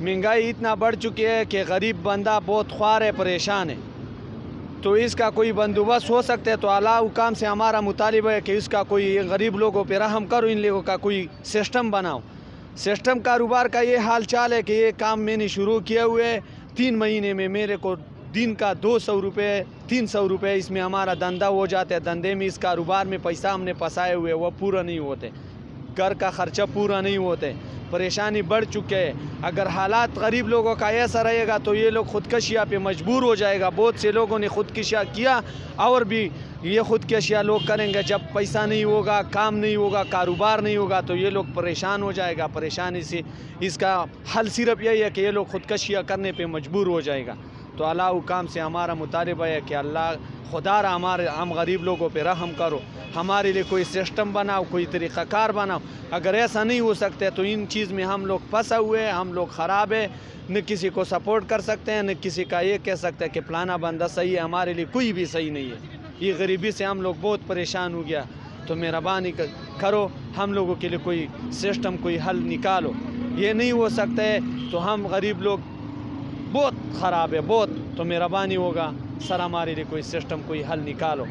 महंगाई इतना बढ़ चुकी है कि गरीब बंदा बहुत ख्वार है, परेशान है। तो इसका कोई बंदोबस्त हो सकता है तो आला हुकाम से हमारा मुतालिबा है कि इसका कोई गरीब लोगों पे रहम करो, इन लोगों का कोई सिस्टम बनाओ। सिस्टम कारोबार का ये हाल चाल है कि ये काम मैंने शुरू किए हुए 3 महीने में मेरे को दिन का 200 रुपये 300 रुपये इसमें हमारा धंधा हो जाता है। धंधे में इस कारोबार में पैसा हमने फंसाए हुए वो पूरा नहीं होते, घर का खर्चा पूरा नहीं होते, परेशानी बढ़ चुके हैं। अगर हालात गरीब लोगों का ऐसा रहेगा तो ये लोग ख़ुदकशियाँ पे मजबूर हो जाएगा। बहुत से लोगों ने ख़ुदकशियाँ किया और भी ये ख़ुदकशियाँ लोग करेंगे। जब पैसा नहीं होगा, काम नहीं होगा, कारोबार नहीं होगा तो ये लोग परेशान हो जाएगा। परेशानी से इसका हल सिर्फ यही है कि ये लोग ख़ुदकशियाँ करने पे मजबूर हो जाएगा। तो अल्लाह हुकाम से हमारा मुतालिबा है कि अल्लाह खुदा हम गरीब लोगों पे रहम करो, हमारे लिए कोई सिस्टम बनाओ, कोई तरीक़ाकार बनाओ। अगर ऐसा नहीं हो सकता तो इन चीज़ में हम लोग फंसा हुए हैं, हम लोग ख़राब है, न किसी को सपोर्ट कर सकते हैं, न किसी का ये कह सकते हैं कि फलाना बंदा सही है। हमारे लिए कोई भी सही नहीं है। ये गरीबी से हम लोग बहुत परेशान हो गया। तो मेहरबानी करो, हम लोगों के लिए कोई सिस्टम, कोई हल निकालो। ये नहीं हो सकता है तो हम गरीब लोग बहुत ख़राब है बहुत। तो मेहरबानी होगा सर हमारे लिए कोई सिस्टम, कोई हल निकालो।